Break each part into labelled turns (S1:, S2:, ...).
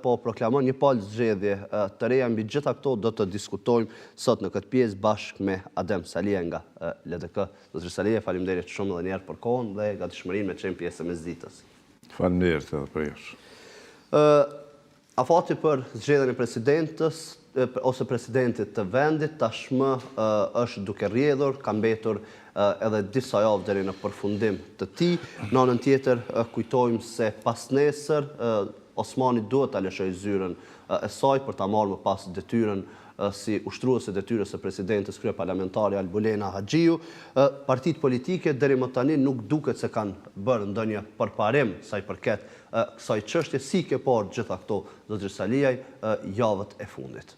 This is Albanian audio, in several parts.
S1: po proklamon një palë zgjedhje të reja mbi gjitha këto do të diskutojmë sot në këtë pjesë bashkë me Adem Salia nga LDK. Zotri Salia, faleminderit shumë edhe njerë për kohën dhe gatishmërinë me qenë pjesë e mesditës.
S2: Faleminderit edhe për jush.
S1: Afati për zgjedhjen e presidentës ose presidentit të vendit tashmë është duke rrjedhur, ka mbetur edhe disa javë deri në përfundim të tij. Në anën tjetër kujtojmë se pas nesër Osmani duhet ta lëshojë zyrën e saj për ta marrë më pas detyrën si ushtruese detyrës së presidentes kryeparlamentare Albulena Haxhiu. Partitë politike deri më tani nuk duket se kanë bërë ndonjë përparim sa i përket kësaj çështje, si ke parë gjitha këto, zotri Saliaj, javët e fundit.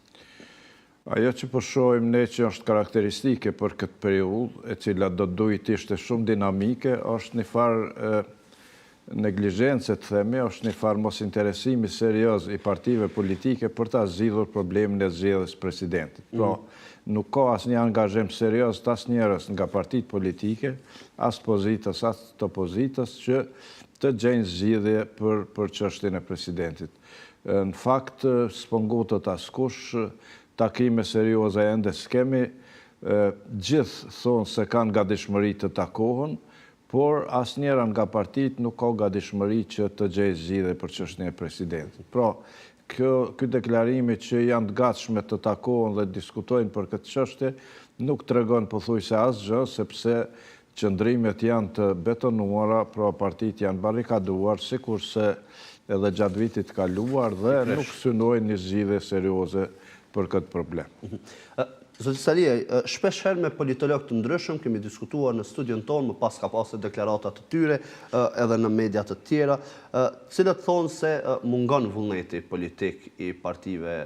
S2: Ajo që po shohim ne që është karakteristike për këtë periudhë, e cila do duhet të ishte shumë dinamike, është një farë neglizhencë, të themi, është një farë mos interesimi serioz i partive politike për ta zgjidhur problemin e zgjedhjes presidentit. Pra, nuk ka asnjë angazhim serioz të asnjërs nga partitë politike, as pozitës, as të opozitës, që të gjejnë zgjidhje për çështjen e presidentit. Në fakt, s'po ngotet askush, takime serioze ende s'kemi, gjithë thonë se kanë gatishmëri të takohen, por asnjëra nga partitë nuk ka gatishmëri që të gjejë zgjidhje për çështjen e presidentit. Pra, ky deklarimi që janë të gatshme të takohen dhe diskutojnë për këtë çështje nuk tregon pothuajse asgjë, sepse qëndrimet janë të betonuara, pra partitë janë barrikaduar, sikurse edhe gjatë vitit kaluar dhe nuk synojnë një zgjidhje serioze për këtë problem.
S1: Zotri Saliaj, shpesh herë me politologë të ndryshëm kemi diskutuar në studion tonë, më pas ka pasur deklarata të tyre edhe në media të tjera, cilët thonë se mungon vullneti politik i partive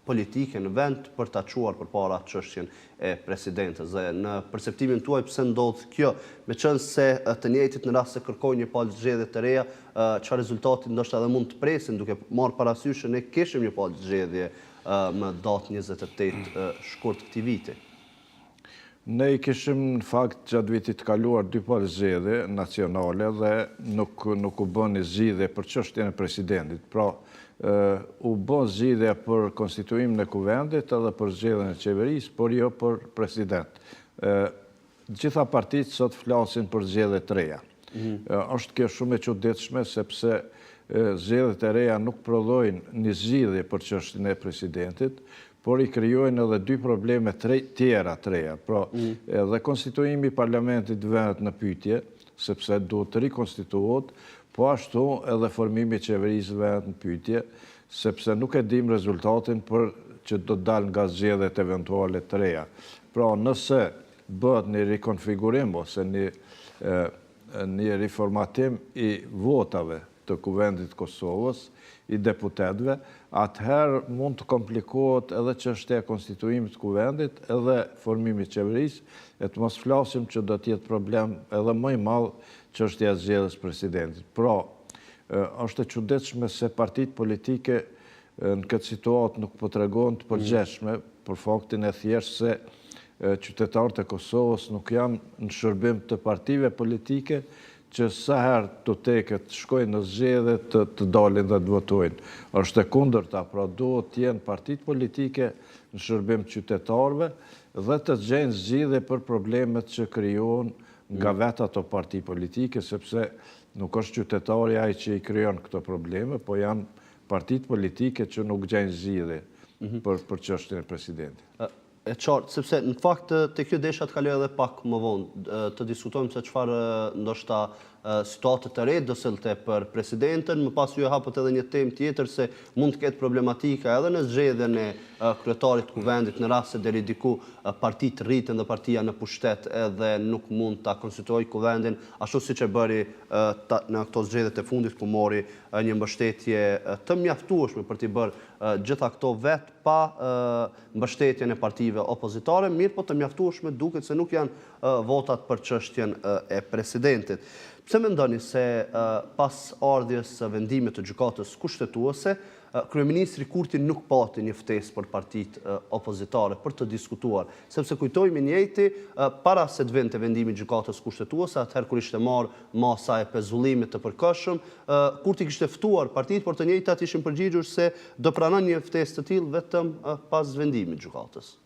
S1: politike në vend për ta çuar përpara çështjen e presidentës. Dhe në perceptimin tuaj pse ndodh kjo, meqenëse se të njëjtit në rast se kërkojnë një palë zgjedhje të reja, çfarë rezultati ndoshta edhe mund të presin, duke marrë parasysh se ne kishim një palë zgjedhje më datë 28 shkurt këtij viti.
S2: Ne i kishim në fakt gjatë vitit kaluar 2 palë zgjedhje nacionale dhe nuk u bën zgjidhje për çështjen e presidentit. Pra, u bën zgjidhje për konstituimin e kuvendit edhe për zgjedhjen e qeverisë, por jo për president. Gjitha partitë sot flasin për zgjedhje të reja. Është kjo shumë e çuditshme sepse zgjedhjet e reja nuk prodhojnë një zgjidhje për çështjen e presidentit, por i krijojnë edhe 2 probleme tjera të reja. Pra, edhe konstituimi i parlamentit vënet në pyetje, sepse duhet të rikonstituohet, po ashtu edhe formimi i qeverisë vënet në pyetje, sepse nuk e dim rezultatin për që do të dalë nga zgjedhjet eventuale të reja. Pra, nëse bëhet një rikonfigurim ose një riformatim i votave të kuvendit Kosovës, i deputetëve, atëherë mund të komplikohet edhe çështja e konstituimit të kuvendit, edhe formimi i qeverisë, e të mos flasim që do të jetë problem edhe më i madh çështja e zgjedhjes presidentit. Pra, është e çuditshme se partitë politike në këtë situatë nuk po tregojnë të përgjithshme për faktin e thjeshtë se qytetarët e Kosovës nuk janë në shërbim të partive politike që sa herë të teket shkojnë në zgjedhje të dalin dhe të votojnë. Është e kundërta, pra duhet të jenë partitë politike në shërbim të qytetarëve dhe të gjejnë zgjidhje për problemet që krijohen nga vetë ato parti politike, sepse nuk është qytetari ai që i krijon këto probleme, po janë partitë politike që nuk gjejnë zgjidhje për çështjen e presidentit.
S1: E qartë, sepse në fakt të kjo desha të kaloj edhe pak më vonë, të diskutojmë se çfarë ndoshta situatë të re do sillte për presidentën, më pas ju e hapët edhe një temë tjetër se mund të ketë problematika edhe në zgjedhjen e kryetarit të kuvendit në rast se deri diku partitë rriten dhe partia në pushtet edhe nuk mund ta konstituojë kuvendin, ashtu siç e bëri në këto zgjedhjet e fundit ku mori një mbështetje të mjaftueshme për t'i bërë gjitha këto vetë pa mbështetjen e partive opozitare, mirë po të mjaftueshme duket se nuk janë votat për çështjen e presidentit. Pse mendoni se pas ardhjes së vendimit të gjykatës kushtetuese, Kryeministri Kurti nuk pati një ftesë për partitë opozitare për të diskutuar, sepse kujtojmë njëjti para se të vinte vendimi i gjykatës kushtetuese, atëherë kur ishte marrë masa e pezullimit të përkohshëm, Kurti kishte ftuar partitë, por të njëjtat ishin përgjigjur se do pranon një ftesë të tillë vetëm pas vendimit të gjykatës.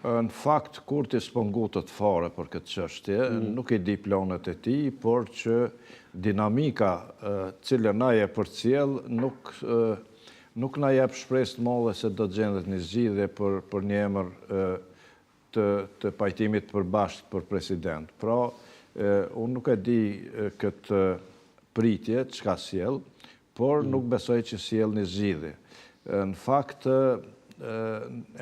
S2: Në fakt, Kurti s'po ngutet fare për këtë çështje, nuk i di planet e tij, por që dinamika cilën na e përcjell nuk na jep shpresë të madhe se do të gjendet një zgjidhje për një emër të pajtimit përbashkët për president. Pra, unë nuk e di këtë pritje çka sjell, por nuk besoj që sjell një zgjidhje. Në fakt,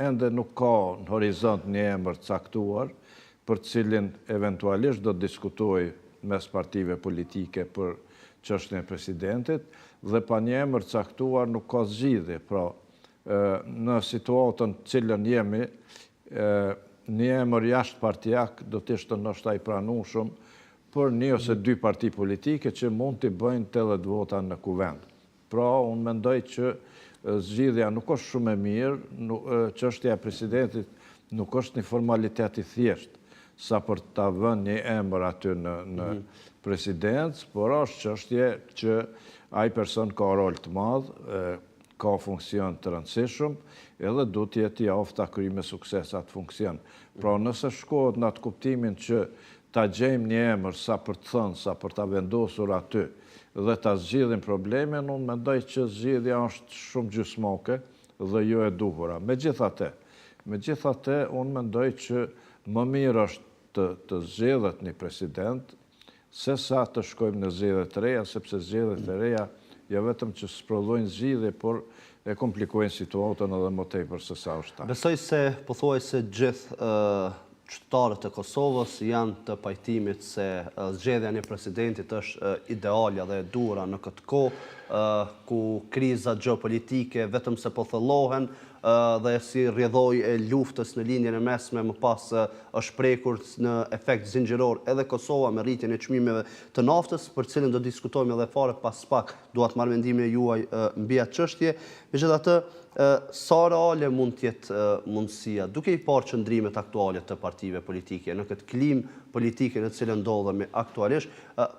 S2: ende nuk ka në horizont një emër caktuar për cilin eventualisht do të diskutoj mes partive politike për çështjen e presidentit, dhe pa një emër caktuar nuk ka zgjidhje. Pra, në situatën cilën jemi, një emër jashtë partijak do të ishte ndoshta i pranueshëm për një ose dy parti politike që mund të bëjnë 80 vota në kuvend. Pra, unë mendoj që zgjidhja nuk është shumë e mirë, çështja e presidentit nuk është një formalitet i thjeshtë sa për ta vënë një emër aty në presidencë, por është çështje që ai person ka rol të madh, ka funksion të rëndësishëm, edhe duhet të jetë i aftë ta kryejë me sukses atë funksion. Pra, nëse shkohet në atë kuptimin që ta gjejmë një emër sa për të thënë, sa për ta vendosur aty, dhe ta zgjidhim problemin, unë mendoj që zgjidhja është shumë gjysmoke dhe jo e duhura. Megjithatë, unë mendoj që më mirë është të zgjedhet një president, se sa të shkojmë në zgjedhje të reja, sepse zgjedhjet e reja jo vetëm që s'prodhojnë zgjidhje, por e komplikojnë situatën edhe më tepër se sa është ta.
S1: Besoj se pothuajse gjithë qytetarët e Kosovës janë të pajtimit se zgjedhja e një presidentit është ideale dhe e duhura në këtë kohë ku krizat gjeopolitike vetëm se po thellohen dhe si rrjedhoi e luftës në linjën e mesme më pas është prekur në efekt zinxhiror edhe Kosova me rritjen e çmimeve të naftës, për cilën do diskutojmë edhe fare pas pak, dua të marr mendimin e juaj mbi atë çështje. Megjithatë, sa reale mund të jetë mundësia, duke i parë qëndrimet aktuale të partive politike në këtë klimë politike në cilën ndodhemi aktualisht,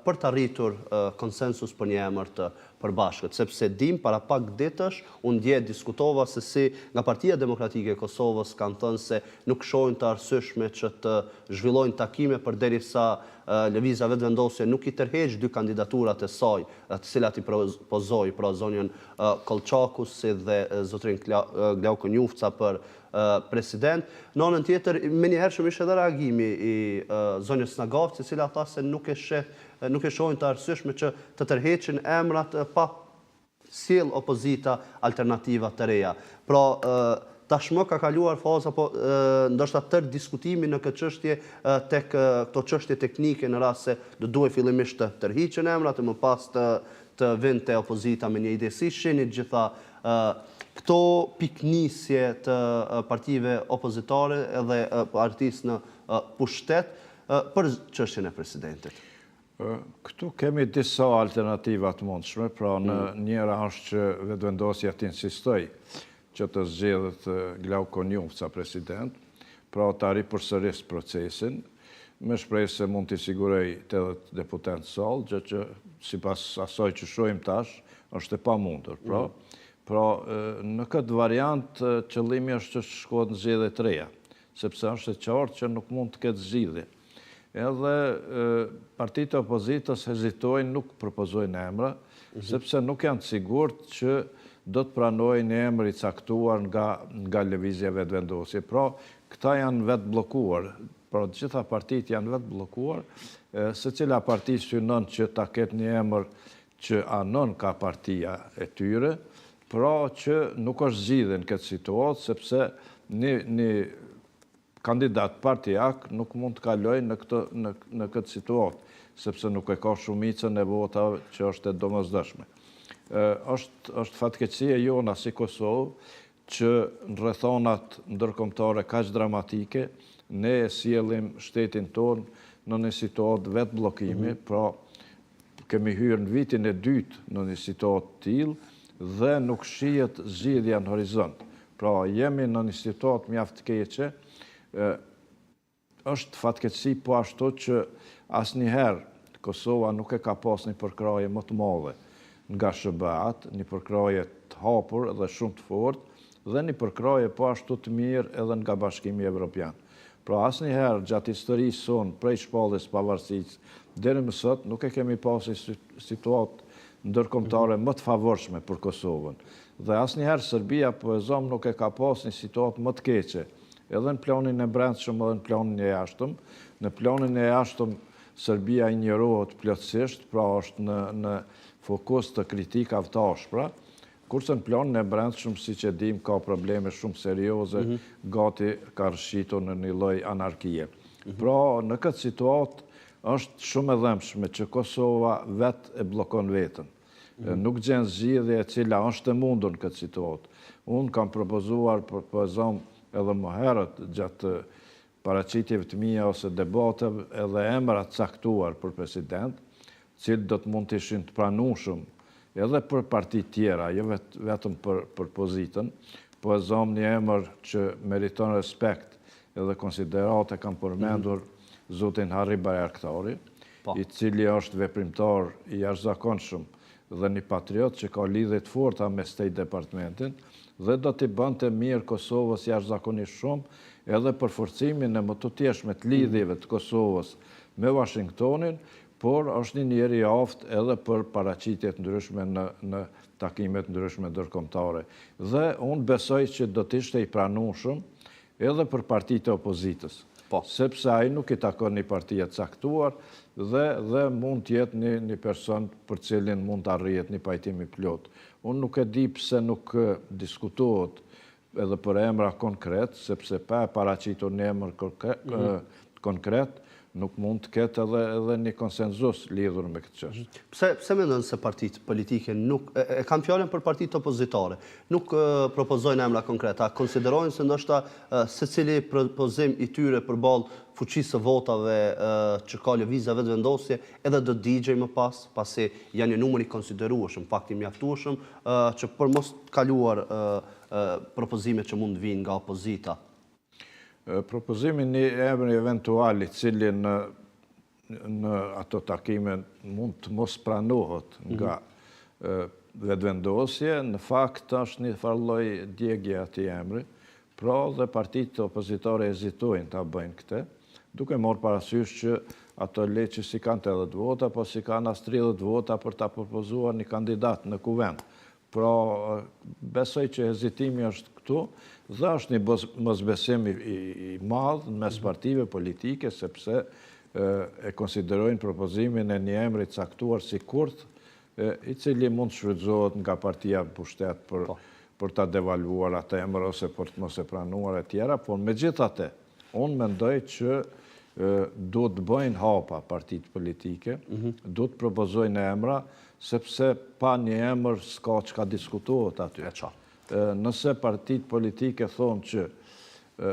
S1: për të arritur konsensus për një emër të përbashkët, sepse dim para pak ditësh unë dje diskutova se si nga Partia Demokratike e Kosovës kanë thënë se nuk shohin të arsyeshme që të zhvillojnë takime përderisa lëvizja vetëvendosje nuk i tërheq dy kandidaturat e saj, të cilat i propozoi, pra zonjën Kolçaku si dhe zotrin Glauko Njufca për president. Në anën tjetër, menjëhershëm ishte edhe reagimi i zonjës Snagavci, e cila tha se nuk e shohin të arsyeshme që të tërheqin emrat pa sjell opozita alternativa të reja. Pra, tashmë ka kaluar faza, po ndoshta tërë diskutimi në këtë çështje tek këto çështje teknike në rast se do duhet fillimisht të tërhiqen emrat e më pas të vinte opozita me një ide. Si shihni gjitha këto piknisje të partive opozitare edhe partisë në pushtet për çështjen e presidentit?
S2: Këtu kemi disa alternativa të mundshme, pra në njëra është që vetëvendosja të insistoj që të zgjedhet Glauko Njufca president, pra ta ripërsëris procesin, me shpresë se mund t'i siguroj 80 deputet sallë, gjë që sipas asaj që shohim tash është e pamundur. Pra në këtë variant qëllimi është që shkohet në zgjedhje të reja, sepse është e qartë që nuk mund të ketë zgjidhje. Edhe partitë e opozitës hezitojnë, nuk propozojnë emra, sepse nuk janë të sigurt që do të pranojnë një emër i caktuar nga lëvizja vetëvendosje. Pra, këta janë vetë bllokuar. Pra, të gjitha partitë janë vetë bllokuar, secila parti synon që ta ketë një emër që anon ka partia e tyre, pra që nuk është zgjidhje në këtë situatë, sepse një kandidat partijak nuk mund të kalojë në këtë situatë, sepse nuk e ka shumicën e votave që është e domosdoshme. Është fatkeqësia jona si Kosovë që në rrethonat ndërkombëtare kaq dramatike ne e sjellim shtetin tonë në një situatë vetë blokimi, pra kemi hyrë në vitin e dytë në një situatë tillë dhe nuk shihet zgjidhja në horizont. Pra jemi në një situatë mjaft keqe, është fatkeqësi po ashtu që asnjëherë Kosova nuk e ka pas një përkraje më të madhe nga SBA-t, një përkraje të hapur dhe shumë të fortë, dhe një përkraje po ashtu të mirë edhe nga Bashkimi Evropian. Pra asnjëherë gjatë historisë sonë prej shpalljes pavarësisë deri më sot nuk e kemi pasur situatë ndërkombëtare më të favorshme për Kosovën. Dhe asnjëherë Serbia po e zom nuk e ka pasur një situatë më të keqe, edhe në planin e brendshëm edhe në planin e jashtëm. Në planin e jashtëm Serbia injorohet plotësisht, pra është në fokus të kritikave të ashpra, kurse në planin e brendshëm, siç e dim, ka probleme shumë serioze, gati ka rrshitur në një lloj anarkie. Pra në këtë situatë është shumë e dhëmshme që Kosova vetë e bllokon veten. Nuk gjen zgjidhje e cila është e mundur në këtë situatë. Unë kam propozuar për edhe më herët gjatë paraqitjeve të mia ose debateve edhe emra të caktuar për president, cilë do të mund të ishin të pranueshëm edhe për partitë tjera, jo vetëm për pozitën, po e zom një emër që meriton respekt edhe konsiderate kam përmendur zotin Harri Bayraktari, i cili është veprimtar i jashtëzakonshëm dhe një patriot që ka lidhje të forta me State Departmentin dhe do t'i bënte mirë Kosovës jashtëzakonisht shumë edhe për forcimin e më të tjeshme të lidhjeve të Kosovës me Washingtonin, por është një njeri i aftë edhe për paraqitjet ndryshme në takimet ndryshme ndërkombëtare. Dhe unë besoj që do të ishte i pranueshëm edhe për partitë e opozitës, sepse ai nuk i takon një parti të caktuar dhe mund të jetë një person për cilin mund të arrihet një pajtim i plot. Unë nuk e di pse nuk diskutohet edhe për emra konkret, sepse pa paraqitur një emër konkret, nuk mund të ketë edhe një konsenzus lidhur me këtë çështje.
S1: Pse mendon se partitë politike nuk e kanë fjalën për partitë opozitare, nuk propozojnë emra konkreta, konsiderojnë se ndoshta secili propozim i tyre përballë fuqisë së votave që ka lëvizja vetëvendosje edhe do të digjej më pas, pasi janë një numër i konsiderueshëm, fakt i mjaftueshëm që për mos të kaluar propozimet që mund të vinë nga opozita.
S2: Propozimin një emri eventual i cili në ato takime mund të mos pranohet nga vetëvendosje, në fakt është një farlloj djegje atij emri, pra dhe partitë opozitare hezitojnë ta bëjnë këtë, duke marrë parasysh që ato leqë si kanë 80 vota, po si kanë as 30 vota për ta propozuar një kandidat në kuvend. Pra, besoj që hezitimi është këtu, dhe është një mosbesim i madh mes partive politike, sepse e konsiderojnë propozimin e një emri caktuar si Kurth, i cili mund të shfrytëzohet nga partia në pushtet për ta devaluar atë emër ose për të mos e pranuar e tjera, por megjithatë, unë mendoj që duhet të bëjnë hapa partitë politike, duhet të propozojnë emra, sepse pa një emër s'ka çka diskutohet aty. Nëse partitë politike thonë që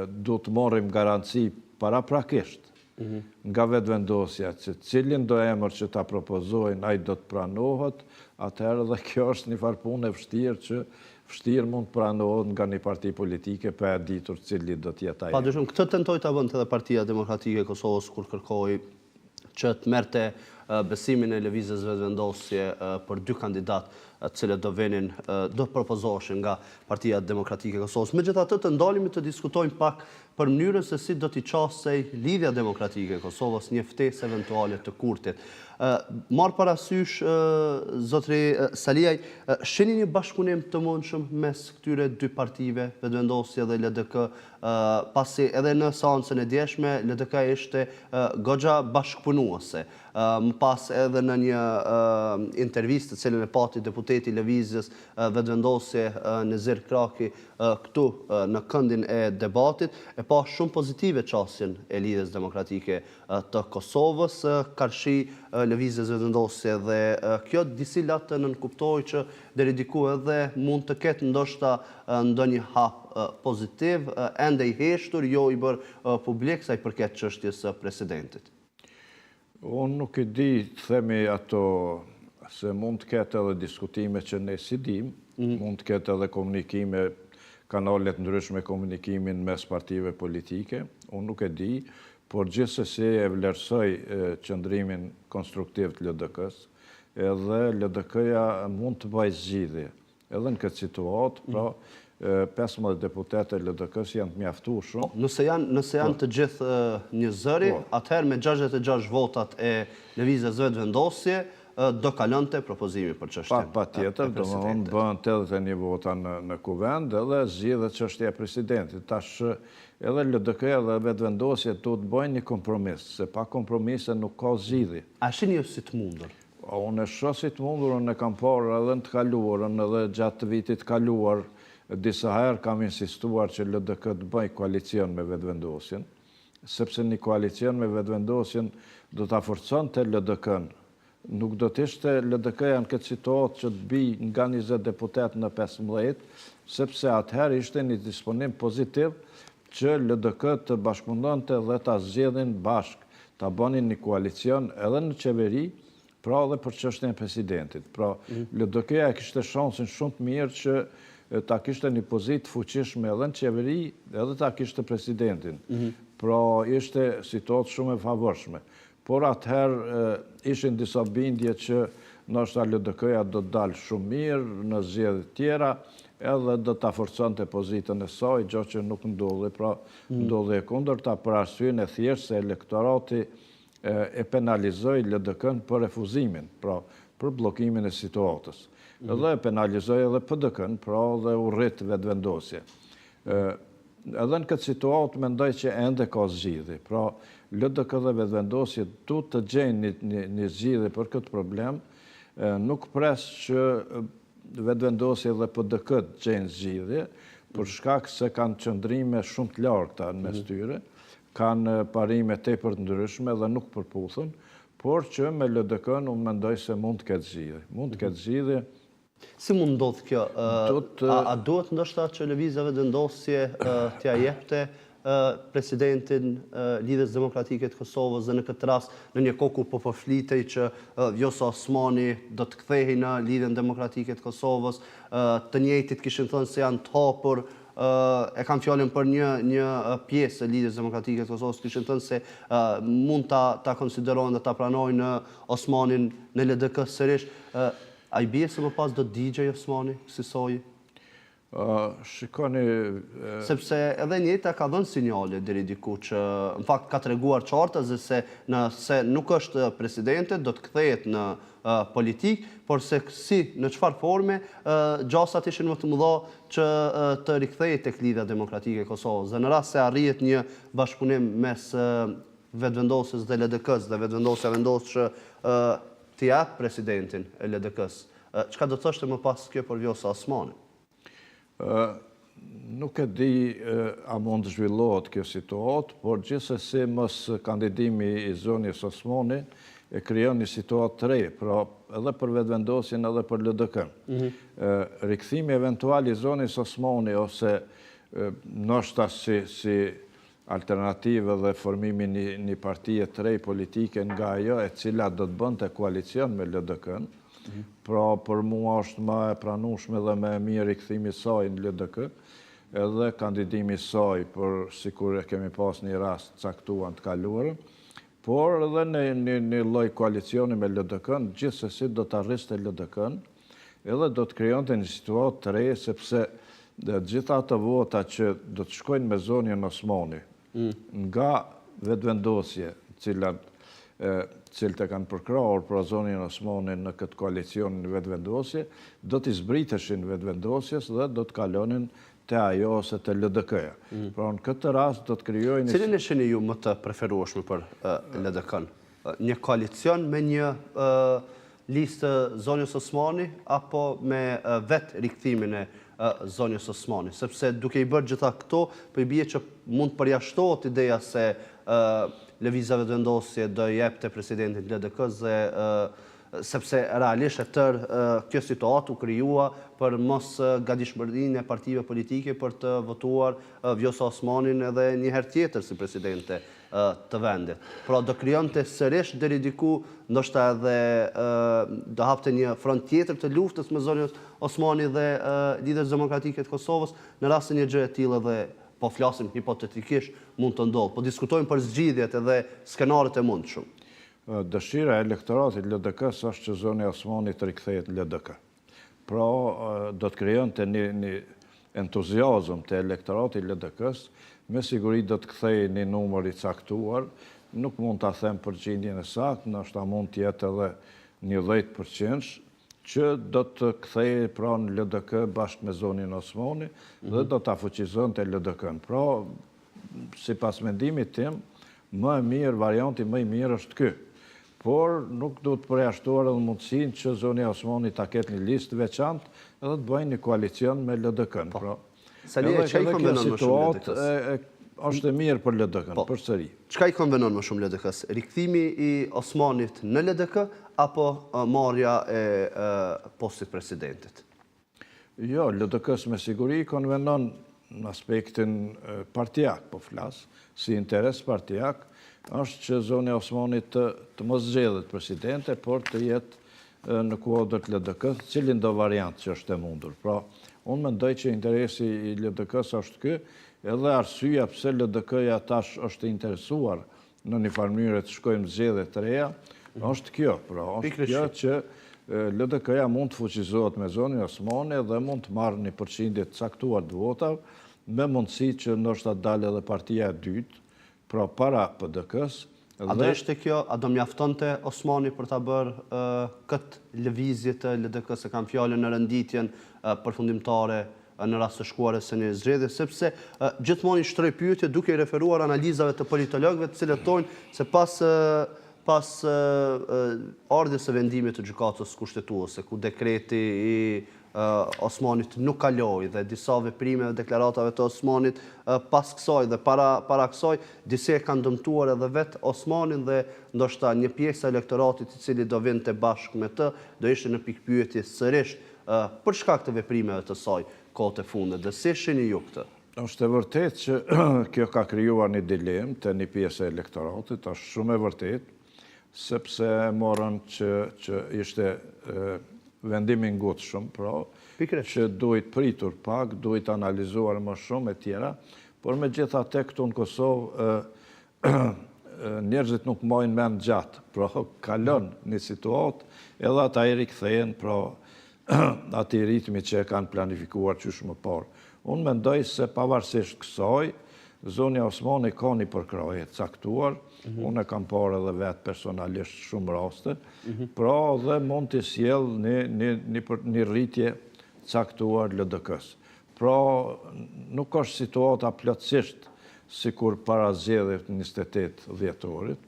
S2: duhet të marrim garanci paraprakisht nga vetëvendosja që cilin do emër që ta propozojnë ai do të pranohet, atëherë dhe kjo është një farë punë e vështirë që vështirë mund të pranohet nga një parti politike pa e ditur cili do të jetë ai.
S1: Padyshim, këtë tentoi ta bënte edhe Partia Demokratike e Kosovës kur kërkoi që të merrte besimin e lëvizjes vetëvendosje për 2 kandidatë të cilët do propozoheshin nga Partia Demokratike e Kosovës. Megjithatë, të ndalemi të diskutojmë pak për mënyrën se si do t'i qasej Lidhja Demokratike e Kosovës një ftesë eventuale të Kurthit. Marr parasysh zotri Saliaj, shihni një bashkëpunim të mundshëm mes këtyre 2 partive, vetëvendosje dhe LDK, pasi edhe në seancën e djeshme LDK ishte goxha bashkëpunuese. Më pas edhe në një intervistë të cilën e pati deputeti lëvizjes vetëvendosje Nezir Kraki këtu në këndin e debatit, e pa shumë pozitive qasjen e Lidhjes Demokratike të Kosovës, karshi lëvizjes vetëvendosje dhe kjo disi latë nënkuptoi që deri diku edhe mund të ketë ndoshta ndonjë hap pozitiv, ende i heshtur, jo i bërë publik sa i përket çështjes së presidentit.
S2: Unë nuk e di, themi ato, se mund të ketë edhe diskutime që ne si dim, mund të ketë edhe komunikime, kanalet ndryshme komunikimin mes partive politike, unë nuk e di, por gjithsesi e vlerësoj qëndrimin konstruktiv të LDK-s, edhe LDK-ja mund të bëjë zgjidhje. Edhe në këtë situatë, pra 15 deputete LDK-s janë të mjaftueshëm.
S1: Nëse janë të gjithë një zëri, atëherë me 66 votat e lëvizjes vetëvendosje, do kalonte propozimi për çështjen.
S2: Patjetër, domethënë bën 81 vota në kuvend edhe zgjidhet çështja e presidentit. Tash edhe LDK-ja dhe vetëvendosja duhet të bëjnë një kompromis, se pa kompromise nuk ka zgjidhje.
S1: A shihni ju si të mundur?
S2: Unë e shoh si të mundur, unë e kam parë edhe në të kaluarën, edhe gjatë të vitit kaluar, disa herë kam insistuar që LDK të bëjë koalicion me vetëvendosjen, sepse një koalicion me vetëvendosjen do ta forconte LDK-n. Nuk do të ishte LDK-ja në këtë situatë që të bi nga 20 deputet në 15, sepse atëherë ishte një disponim pozitiv që LDK të bashkëpunonte dhe ta zgjedhin bashk, ta bënin një koalicion edhe në qeveri, pra edhe për çështjen e presidentit. Pra LDK-ja kishte shansin shumë të mirë që ta kishte një pozitë fuqishme edhe në qeveri, edhe ta kishte presidentin. Pra ishte situatë shumë e favorshme. Por atëherë ishin disa bindje që ndoshta LDK-ja do të dalë shumë mirë në zgjedhje tjera, edhe do ta forconte pozitën e saj, gjë që nuk ndodhi, pra ndodhi e kundërta për arsyeën e thjeshtë se elektorati e penalizoi LDK-n për refuzimin, pra për bllokimin e situatës. Edhe e penalizoi edhe PDK-n, pra dhe u rrit vetëvendosje. Edhe në këtë situatë mendoj që ende ka zgjidhje. Pra LDK dhe vetëvendosje duhet të gjejnë një zgjidhje për këtë problem, nuk pres që vetëvendosje dhe PDK të gjejnë zgjidhje, për shkak se kanë qëndrime shumë të larta në mes tyre, kanë parime tepër të ndryshme dhe nuk përputhen, por që me LDK-n unë mendoj se mund të ketë zgjidhje. Mund të ketë zgjidhje.
S1: Si mund ndodh kjo? A duhet ndoshta që lëvizja vetëvendosje t'ia jepte presidentin Lidhjes Demokratike të Kosovës dhe në këtë rast në një kohë kur po flitej që Vjosa Osmani do të kthehej në Lidhjen Demokratike të Kosovës, të njëjtit kishin thënë se janë të hapur, e kam fjalën për një pjesë e Lidhjes Demokratike të Kosovës, kishin thënë se mund ta konsiderojnë dhe ta pranojnë Osmanin në LDK sërish. A i bie se më pas do të digjej Osmani si soji?
S2: Shikoni...
S1: Sepse edhe njëta ka dhënë sinjale deri diku që në fakt ka treguar qartës se nëse nuk është presidente do të kthehet në politik, por se si në çfarë forme gjasat ishin më të mëdha që të rikthehej tek Lidhja Demokratike e Kosovës. Dhe në rast se arrihet një bashkëpunim mes vetëvendosjes dhe LDK-s dhe vetëvendosja vendos që të jap presidentin e LDK-s, çka do të thoshte më pas kjo për Vjosa Osmani?
S2: Nuk e di a mund të zhvillohet kjo situatë, por gjithsesi mos kandidimi i zonjës Osmani e krijon një situatë të re, pra edhe për vetëvendosjen edhe për LDK-n. Rikthimi eventual i zonjës Osmani ose ndoshta si alternativë dhe formimi një partie të re politike nga ajo e cila do të bënte koalicion me LDK-n. Pra për mua është më e pranueshme dhe më e mirë rikthimi i saj në LDK, edhe kandidimi i saj për sikur e kemi pas një rast caktuar të kaluarën, por edhe në një lloj koalicioni me LDK-n, gjithsesi do të arriste LDK-n, edhe do të krijonte një situatë të re, sepse gjitha ato vota që do të shkojnë me zonjën Osmani, nga vetëvendosje, cilët e kanë përkrahur për zonjën Osmani në këtë koalicion në vetëvendosje, do të zbriteshin vetëvendosjes dhe do të kalonin te ajo ose te LDK-ja. Pra në këtë rast do të krijojnë...
S1: Cilin e shihni ju më të preferueshëm për LDK-n? Një koalicion me një listë zonjës Osmani apo me vetë rikthimin e zonjës Osmani? Sepse duke i bërë gjitha këto, po i bie që mund të përjashtohet ideja se lëvizja vetëvendosje do jepte presidentin LDK-s dhe sepse realisht e tërë kjo situatë u kryua për mos gatishmërinë e partive politike për të votuar Vjosa Osmanin edhe një herë tjetër si presidente të vendit. Pra do krijonte sërish deri diku, ndoshta edhe do hapte një front tjetër të luftës me zonin Osmani dhe Lideri Demokratike të Kosovës, në rast se një gjë e tillë edhe po flasim hipotetikisht mund të ndodhë, po diskutojmë për zgjidhjet edhe skenaret e mundshëm.
S2: Dëshira e elektoratit LDK-s është që zoni Osmani të rikthehet në LDK. Pra, do të krijonte një entuziazëm të elektoratit LDK-s, me siguri do të kthej një numër i caktuar, nuk mund të them përgjindjen e saktë, ndoshta mund të jetë edhe një 10%, që do të kthej pra në LDK bashkë me zonin Osmani dhe do të fuqizonte LDK-n. Pra, sipas mendimit tim, varianti më i mirë është ky. Por nuk duhet të përjashtuar edhe mundësinë që zoni Osmani ta ketë një listë veçantë edhe të bëjnë një koalicion me LDK-n.
S1: Edhe kjo
S2: situatë është e mirë për LDK-n, përsëri.
S1: Çka i konvenon më shumë LDK-s? Rikthimi i Osmanit në LDK apo marrja e postit presidentit?
S2: Jo, LDK-s me siguri konvenon në aspektin partijak, po flas, si interes partijak, është që zoni Osmanit të mos zgjedhet presidente, por të jetë në kuadër të LDK-s, cilin do variant që është e mundur. Pra, unë mendoj që interesi i LDK-s është ky, edhe arsyeja pse LDK-ja tash është interesuar në një farë mënyrë të shkojmë zgjedhje të reja, është kjo. Pra, është kjo që LDK-ja mund të fuqizohet me zonin Osmani dhe mund të marrë një përqindje të caktuar të votave, me mundësi që ndoshta dalë edhe partia e dytë, pra para PDK-s.
S1: A do ishte kjo, a do mjaftonte Osmani për ta bërë këtë lëvizje të LDK-s, se kam fjalën në renditjen përfundimtare në rast të shkuarës së një zgjedhje, sepse gjithmonë i shtroj pyetje duke i referuar analizave të politologëve të cilët thonë se pas ardhjes së vendimit të gjykatës kushtetuese, ku dekreti i Osmanit nuk kaloi dhe disa veprime dhe deklaratave të Osmanit pas kësaj dhe para kësaj, disa e kanë dëmtuar edhe vetë Osmanin dhe ndoshta një pjesë e elektoratit i cili do vinte bashkë me të, do ishte në pikpyetje sërish për shkak të veprimeve të saj kohët e fundit. Dhe si shihni ju këtë?
S2: Është e vërtet që kjo ka krijuar një dilemë te një pjesë e elektoratit, është shumë e vërtet, sepse morën që ishte vendimi ngutshëm, pra, që duhet pritur pak, duhet analizuar më shumë e tjera, por megjithatë këtu në Kosovë njerëzit nuk mbajnë mend gjatë, pra kalon një situatë edhe ata i rikthehen pra atij ritmi që e kanë planifikuar qysh më parë. Unë mendoj se pavarësisht kësaj, zoni Osmani ka një përkraje caktuar, unë e kam parë edhe vetë personalisht shumë raste, pra dhe mund të sjell një rritje caktuar LDK-s. Pra nuk është situata plotësisht si kur para zgjedhjeve të 28 dhjetorit,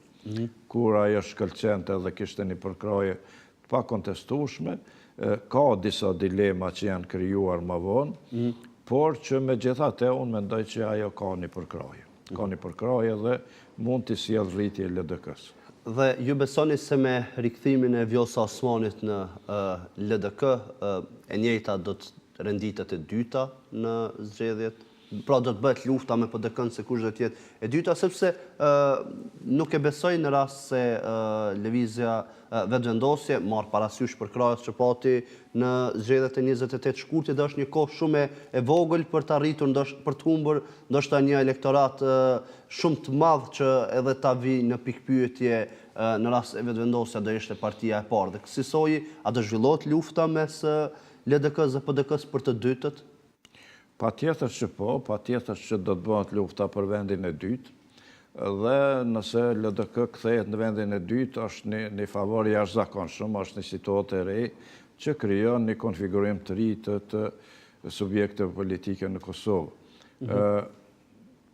S2: kur ajo shkëlqente dhe kishte një përkraje të pakontestueshme, ka disa dilema që janë krijuar më vonë, por që megjithatë unë mendoj që ajo ka një përkraje. Ka një përkraje dhe mund të sjell rritje LDK-s.
S1: Dhe ju besoni se me rikthimin e Vjosa Osmanit në LDK, e njëjta do të renditet e dyta në zgjedhjet? Pra do të bëhet lufta me PDK-n se kush do të jetë e dyta, sepse nuk e besoj në rast se lëvizja vetëvendosje marr parasysh përkrajet që pati në zgjedhjet e 28 shkurtit, dhe është një kohë shumë e vogël për të arritur, për të humbur ndoshta një elektorat shumë të madh që edhe ta vi në pikpyetje në rast e vetëvendosja do ishte partia e parë. Dhe kësaj a do zhvillohet lufta mes LDK-s dhe PDK-s për të dytët?
S2: Patjetër që po, patjetër që do të bëhet lufta për vendin e dytë, dhe nëse LDK kthehet në vendin e dytë, është një favor jashtëzakonshëm, është një situatë e re që krijon një konfigurim të ri të subjekteve politike në Kosovë.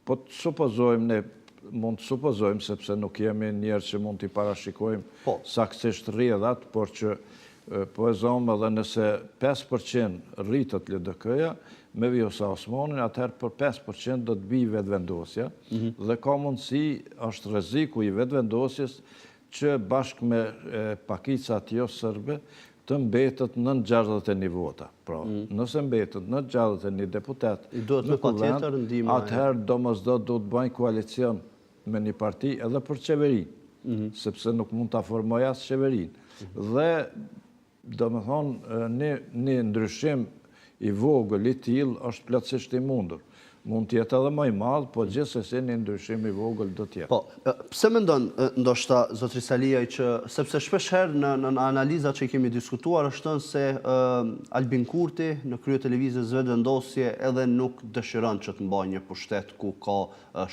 S2: Po të supozojmë, mund të supozojmë, sepse nuk jemi njerëz që mund t'i parashikojmë saktësisht rrjedhat, por që po e zonë edhe nëse 5% rritët LDK-ja, me Vjosa Osmanin, atëherë për 5% do të bi vetëvendosja, dhe ka mundësi, është rreziku i vetëvendosjes që bashkë me pakicat jo sërbe të mbetet në 61 vota. Pra, nëse mbetet në 61 deputet në kuvend, atëherë domosdoshmë do të bëjnë koalicion me një parti edhe për qeverinë, sepse nuk mund të formoj as qeverinë. Dhe, domethënë, një ndryshim i vogël i tillë është plotësisht i mundur. Mund të jetë edhe më i madh, po gjithsesi një ndryshim i vogël do të jetë.
S1: Po, pse mendon ndoshta zotri Saliaj që sepse shpesh herë në analizat që i kemi diskutuar është thënë se Albin Kurti në krye të lëvizjes vetëvendosje edhe nuk dëshiron që të mbajë një pushtet ku ka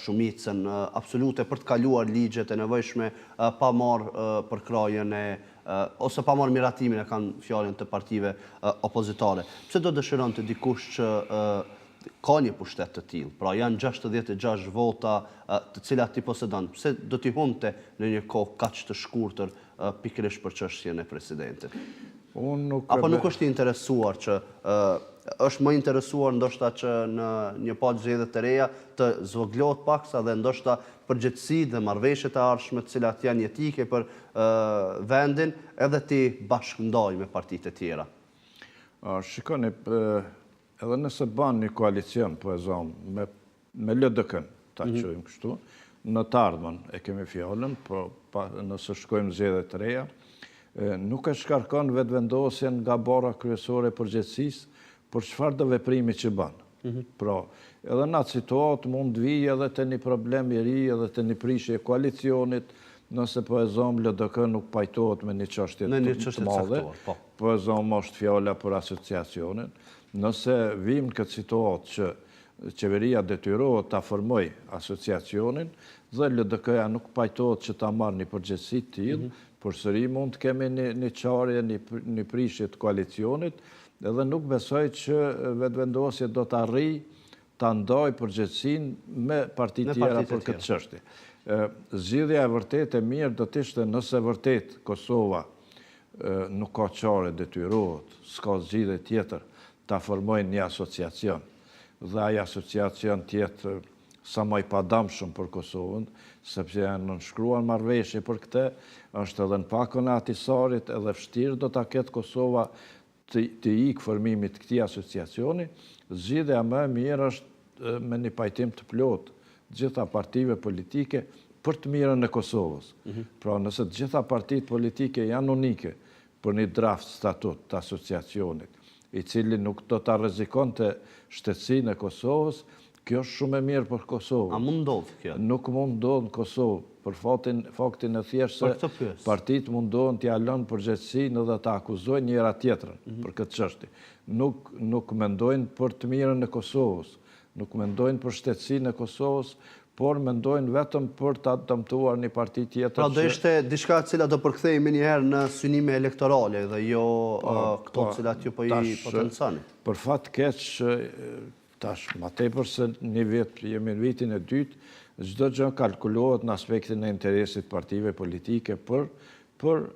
S1: shumicën absolute për të kaluar ligjet e nevojshme pa marrë përkrajen ose pa marrë miratimin e kanë fjalën të partive opozitare. Pse do dëshiron të dikush që ka një pushtet të tillë, pra janë 66 vota të cilat ti posedon, pse do t'i humte në një kohë kaq të shkurtër pikërisht për çështjen e presidentit? Apo nuk është i interesuar që është më interesuar ndoshta që në një palë zgjedhje të reja të zvoglohet paksa dhe ndoshta përgjegjësitë dhe marrëveshjet e ardhshme të cilat janë jetike për vendin edhe ti bashkëndaj me partitë e tjera?
S2: Shikoni, edhe nëse ban një koalicion, po e zonë, me LDK-n, ta qojmë kështu, në të ardhmen e kemi fjallën, po nëse shkojmë zgjedhje të reja, nuk e shkarkon vetëvendosjen nga bara kryesore e përgjegjësisë për çfarë do veprimi që ban. Pra, edhe në atë situatë mund vijë edhe të një problem i ri, edhe të një prishje koalicionit, nëse po e zonë LDK nuk pajtohet me një çështje të madhe, po e zonë është fjala për asociacionin. Nëse vim në këtë situatë që qeveria detyrohet ta formoj asociacionin dhe LDK-ja nuk pajtohet që ta marrë një përgjegjësi të tillë, përsëri mund të kemi një çarje, një prishje të koalicionit, edhe nuk besoj që vetëvendosja do të arrijë ta ndajë përgjegjësinë me parti tjera për këtë çështje. Zgjidhja e vërtetë e mirë do të ishte nëse vërtet Kosova nuk ka çare detyrohet, s'ka zgjidhje tjetër, ta formojnë një asociacion dhe ai asociacion tjetë sa më i padamshëm për Kosovën, sepse janë nënshkruar marrëveshje për këtë, është edhe në pakon e Atisarit, edhe vështirë do ta ketë Kosova të ikë formimit të këtij asociacioni. Zgjidhja më e mirë është me një pajtim të plotë gjitha partive politike për të mirën e Kosovës. Pra nëse të gjitha partitë politike janë unike për një draft statut të asociacionit, i cili nuk do të rrezikonte shtetësinë e Kosovës, kjo është shumë e mirë për Kosovën.
S1: A mund ndodhë kjo?
S2: Nuk mund ndodhë në Kosovë, për faktin e thjeshtë se partitë mundohen t'ia lënë përgjegjësinë dhe të akuzojnë njëra tjetrën për këtë çështje. Nuk mendojnë për të mirën e Kosovës, nuk mendojnë për shtetësinë e Kosovës, por mendojnë vetëm për ta dëmtuar një parti tjetër.
S1: Pra do ishte diçka e cila do përkthehej më njëherë në synime elektorale dhe jo këto të cilat ju po i potenconi.
S2: Për fat keq, tash më tepër se një vit, jemi në vitin e dytë, çdo gjë kalkulohet në aspektin e interesit partive politike për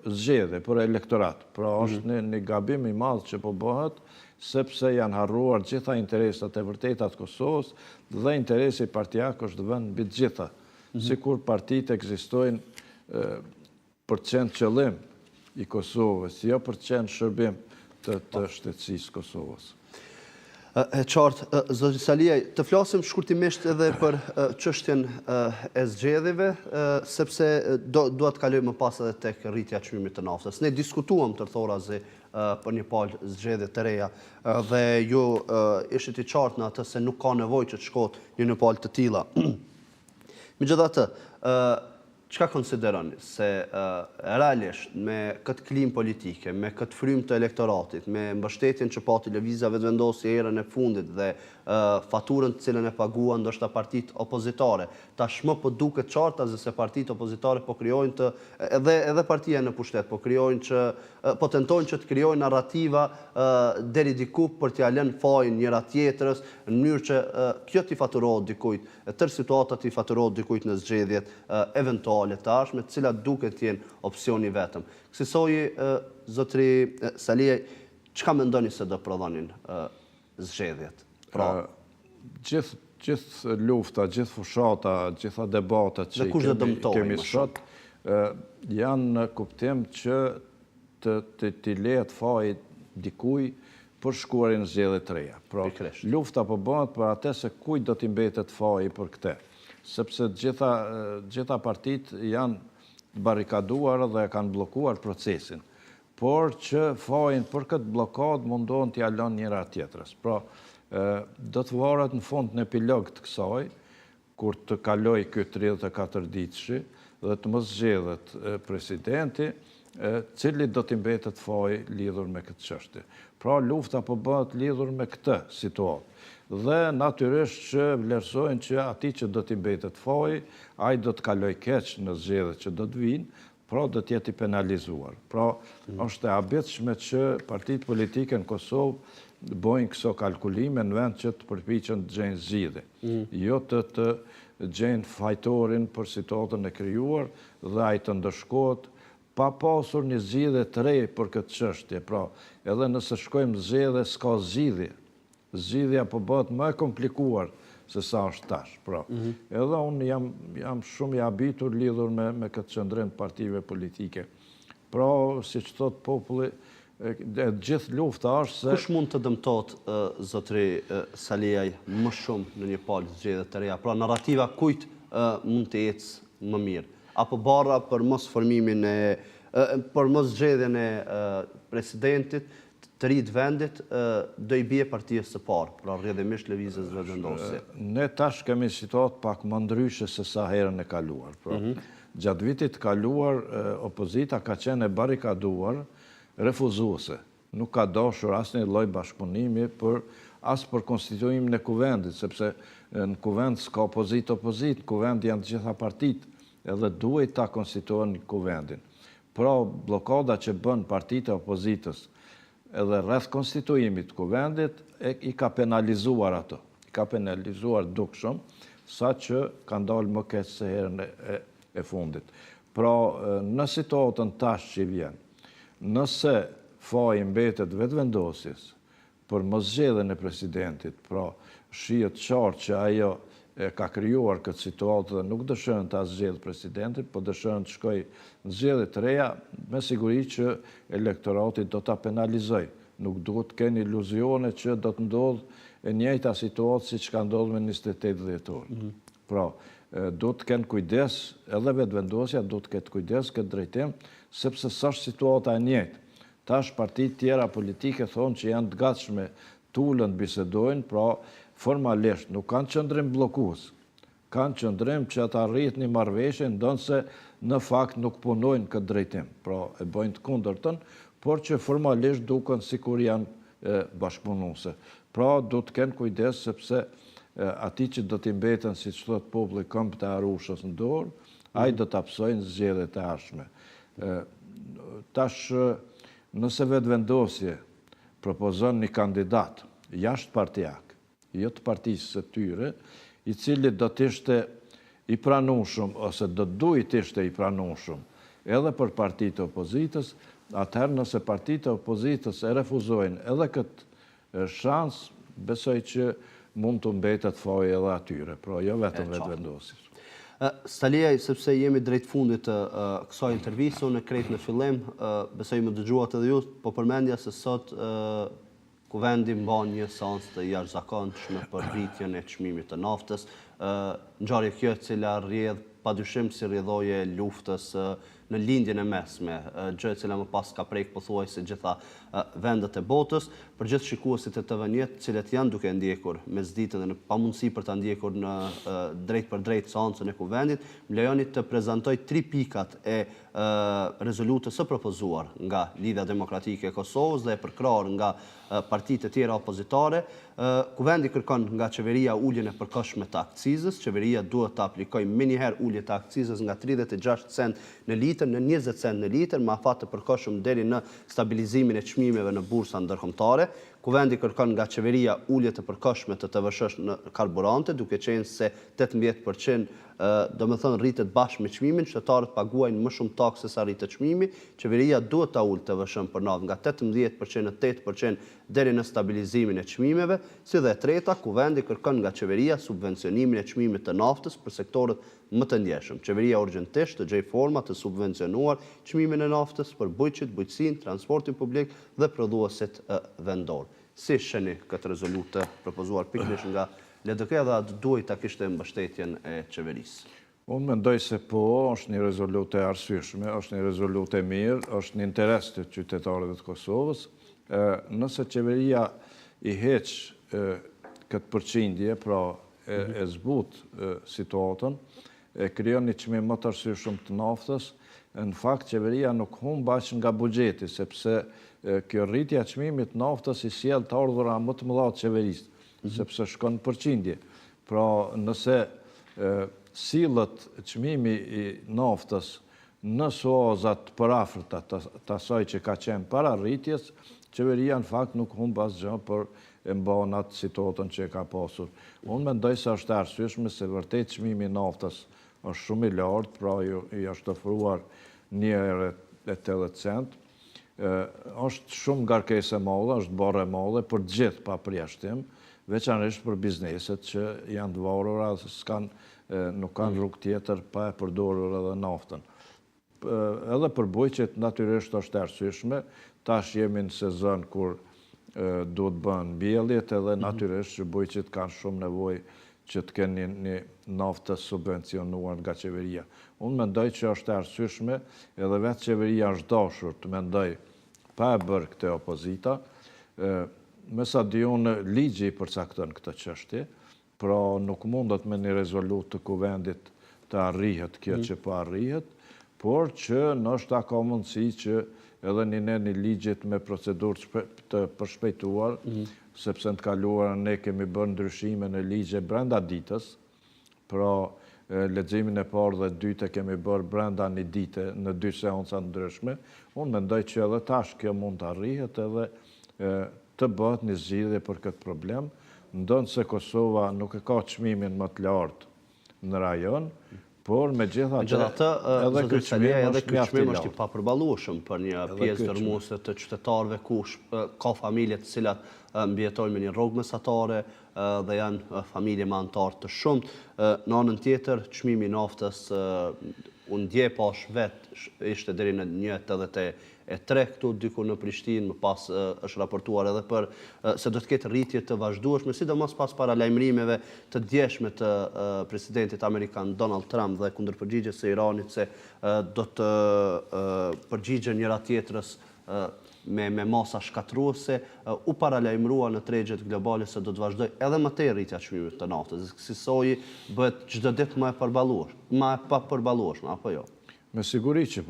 S2: zgjedhje, për elektorat. Pra është një gabim i madh që po bëhet, sepse janë harruar gjitha interesat e vërteta të Kosovës dhe interesi partijak është vënë mbi të gjitha. Sikur partitë ekzistojnë për qenë qëllim i Kosovës, jo për qenë shërbim të shtetësisë Kosovës.
S1: E qartë, zotri Saliaj, të flasim shkurtimisht edhe për çështjen e zgjedhjeve, sepse dua të kaloj më pas edhe tek rritja e çmimit të naftës. Ne diskutuam tërthorazi për një palë zgjedhje të reja dhe ju ishit i qartë në atë se nuk ka nevojë që të shkohet një palë të tilla. Megjithatë, çka konsideroni se realisht me këtë klimë politike, me këtë frymë të elektoratit, me mbështetjen që pati lëvizja vetëvendosje erën e fundit dhe faturën të cilën e paguan ndoshta partitë opozitare, tashmë po duket qarta se partitë opozitare po krijojnë të edhe partia në pushtet po krijojnë që po tentojnë që të krijojnë narrativa deri diku për t'ia lënë fajin njëra tjetrës në mënyrë që kjo t'i faturohet dikujt, tërë situata t'i faturohet dikujt në zgjedhjet eventuale të ardhshme, të cilat duket të jenë opsioni vetëm. Kësaj zotri Saliaj, çka mendoni se do prodhonin zgjedhjet?
S2: Gjithë lufta, gjithë fushata, gjitha debatet që kemi sot, janë në kuptim që të lehet faji dikuj për shkuarin në zgjedhje të reja. Pra, lufta po bëhet për atë se kujt do t'i mbetet faji për këtë. Sepse gjitha partit janë barikaduar dhe kanë blokuar procesin. Por që fajin për këtë blokad mundohen t'ja lënë njëra tjetrës. Pra, do të varet në fund në epilog të kësaj, kur të kaloj këtë 34 ditëshi dhe të mos zgjedhet presidenti, cili do t'i mbetet faji lidhur me këtë çështje. Pra, lufta po bëhet lidhur me këtë situatë. Dhe natyrisht që vlerësojnë që ati që do t'i mbetet faji, ai do të kaloj keq në zgjedhjet që do të vinë, pra do t'jeti penalizuar. Pra, është e habitshme që partitë politike në Kosovë bojnë këso kalkulime në vend që të përpiqen të gjejnë zgjidhje. Jo të gjejnë fajtorin për situatën e krijuar dhe ai të ndëshkohet pa pasur një zgjidhje të re për këtë çështje. Pra, edhe nëse shkojmë zgjedhje, s'ka zgjidhje. Zgjidhja po bëhet më e komplikuar se sa është tash. Pra, edhe unë jam shumë i habitur lidhur me këtë qëndrim të partive politike. Pra, si që thot populli, gjithë lufta është se...
S1: Kush mund të dëmtot, zotëri Saliaj, më shumë në një palë zgjedhje të reja? Pra, narrativa kujt mund të ecë më mirë? Apo bara për mos formimin për mos zgjedhjen e presidentit, të rritë vendit, do i bie partijës së parë, pra rrjedhimisht lëvizjes vetëvendosje.
S2: Ne tash kemi situatë pak më ndryshe se sa herën e kaluar. Gjatë vitit të kaluar, opozita ka qenë e barikaduar, refuzuese. Nuk ka dashur asnjë lloj bashkëpunimi as për konstituimin e kuvendit, sepse në kuvend s'ka opozit, në kuvend janë të gjitha partitë, edhe duhet ta konstituojnë kuvendin. Pra, blokada që bën partitë e opozitës edhe rreth konstituimit të kuvendit, i ka penalizuar ato. I ka penalizuar dukshëm, sa që ka ndalë më keq se herën e fundit. Pra, në situatën tash që vjen, nëse faji mbetet vetëvendosjes për mos zgjedhjen e presidentit, pra shihet qartë që ajo ka krijuar këtë situatë dhe nuk dëshiron ta zgjedhë presidentin, po dëshiron të shkojë në zgjedhje të reja, me siguri që elektorati do ta penalizojë. Nuk duhet të kenë iluzione që do të ndodhë e njëjta situatë siç ka ndodhur me 28 dhjetor. Pra, duhet të kenë kujdes, edhe vetëvendosja duhet të ketë kujdes këtë drejtim, sepse s'është situata e njëjtë. Tash partitë tjera politike thonë që janë të gatshme të ulën të bisedojnë, pra formalisht nuk kanë qëndrim bllokues. Kanë qëndrim që ata arrijnë një marrëveshje, ndonse në fakt nuk punojnë këtë drejtim. Pra, e bëjnë të kundërtën, por që formalisht duken sikur janë bashkëpunuese. Pra, do të kenë kujdes sepse ati që do t'i mbeten, siç thot populli, këmbët e Arushës në dorë, ai do ta psojnë zgjedhjet e ardhshme. Tash, nëse vetëvendosje propozon një kandidat jashtë partijak, jo të partisë së tyre, i cili do t'ishte i pranueshëm ose do duhet të ishte i pranueshëm edhe për partitë e opozitës, atëherë nëse partitë e opozitës e refuzojnë edhe këtë shans, besoj që mund të mbetet faji edhe atyre, pra jo vetëm vetëvendosjes.
S1: Saliaj, sepse jemi drejt fundit të kësaj interviste, unë e krejt në fillim, besoj më dëgjuat edhe ju, po përmendja se sot Kuvendi mban një seancë të jashtëzakonshme për rritjen e çmimit të naftës, ngjarje kjo e cila rrjedh padyshim si rrjedhoje luftës në lindjen e mesme, gjë e cila më pas ka prek pothuajse gjitha vendet e botës, për gjithë shikuesit e TV-n, të cilët janë duke ndjekur mesditën dhe në pamundësi për ta ndjekur në drejt për drejt seancën e Kuvendit, më lejoni të prezantoj 3 pikat e rezolutës së propozuar nga Lidhja Demokratike e Kosovës dhe e përkrahur nga partitë e tjera opozitare. Kuvendi kërkon nga qeveria uljen e përkohshme të akcizës. Qeveria duhet të aplikojë më njëherë ulje të akcizës nga 36 cent në litër në 20 cent në litër, me afat të përkohshëm deri në stabilizimin e çmimeve në bursa ndërkombëtare. Kuvendi kërkon nga qeveria ulje të përkohshme të TVSH në karburante, duke qenë se 18% do me thënë rritet bashkë me çmimin, qytetarët paguajnë më shumë takë se sa rritet çmimi. Qeveria duhet ta ulë TVSH-n për natë nga 18% në 8% deri në stabilizimin e çmimeve. Si dhe e treta, Kuvendi kërkon nga qeveria subvencionimin e çmimit të naftës për sektorët më të ndjeshëm. Qeveria urgjentisht të gjej forma të subvencionuar çmimin e naftës për bujqit, bujqësinë, transportin publik dhe prodhuesit vendor. Si sheni këtë rezolutë të propozuar pikërisht nga LDK dhe atë duhet ta kishte mbështetjen e qeverisë?
S2: Unë mendoj se po, është një rezolutë e arsyeshme, është një rezolutë e mirë, është një interes të qytetarëve të Kosovës. Nëse qeveria i heq këtë përqindje, pra e zbut situatën, e krijon një çmim më të arsyeshëm të naftës, në fakt qeveria nuk humb aq nga buxheti, sepse kjo rritja e çmimit të naftës i sjell të ardhura më të mëdha të qeverisë, sepse shkon në përqindje. Pra nëse sillet çmimi i naftës në suazat përafërta të asaj që ka qenë para rritjes, qeveria në fakt nuk humb asgjë për e mban atë situatën që e ka pasur. Unë mendoj se është e arsyeshme se vërtet çmimi i naftës është shumë i lartë, pra i është ofruar 1,80 cent. Është shumë ngarkesë e madhe, është barë e madhe për të gjithë pa përjashtim, veçanërisht për bizneset që janë të varura, nuk kanë rrugë tjetër pa e përdorur edhe naftën. Edhe për bujqet natyrisht është e arsyeshme, tash jemi në sezon kur duhet bën mbjelljet edhe natyrisht që bujqet kanë shumë nevojë që të kenë një naftë subvencionuar nga qeveria. Unë mendoj që është e arsyeshme, edhe vetë qeveria është dashur të mendoj pa e bërë këtë opozita. Me sa di unë, ligji i përcakton këtë çështje, pra nuk mundet me një rezolutë të kuvendit të arrihet kjo që po arrihet, por që ndoshta ka mundësi që edhe një ligjit me procedurë të përshpejtuar, sepse në të kaluar ne kemi bërë ndryshime në ligje brenda ditës, pra leximin e parë dhe dytë kemi bërë brenda një dite në 2 seanca ndryshme. Unë mendoj që edhe tash kjo mund të arrihet edhe të bëhet një zgjidhje për këtë problem, ndonë se Kosova nuk e ka çmimin më të lartë në rajon, por me gjithatë
S1: edhe ky çmim është i papërballueshëm për një pjesë dërmuese të qytetarëve ku ka familje të cilat mbijetojnë me një rrogë mesatare dhe janë familje me anëtar të shumtë. Në anën tjetër, çmimi i naftës unë dje pash vetë ishte deri në 1,83 këtu diku në Prishtinë, më pas është raportuar edhe për se do të ketë rritje të vazhdueshme, sidomos pas paralajmërimeve të djeshme të presidentit amerikan Donald Trump dhe kundërpërgjigjes së Iranit se do të përgjigjen njëra tjetrës me masa shkatruese, u paralajmërua në tregjet globale se do të vazhdoj edhe më tej rritja e çmimit të naftës, kësaj bëhet çdo ditë më e papërballueshme, apo jo?
S2: Me siguri që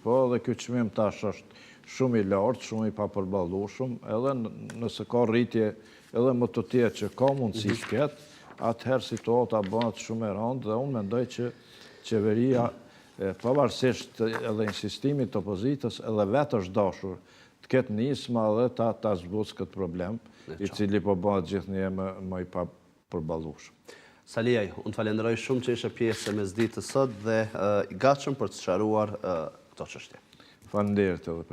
S2: po, dhe ky çmim tash është shumë i lartë, shumë i papërballueshëm, edhe nëse ka rritje edhe më të tjerë që ka mundësi të ketë, atëherë situata bëhet shumë e rëndë dhe unë mendoj që qeveria pavarësisht edhe insistimit të opozitës, edhe vetë është dashur të ketë nisma dhe ta zbutës këtë problem, i cili po bëhet gjithnjë më i papërballueshëm.
S1: Saliaj, unë falenderoj shumë që ishe pjesë e mesditës sot dhe i gatshëm për të sqaruar këto çështje.
S2: Faleminderit edhe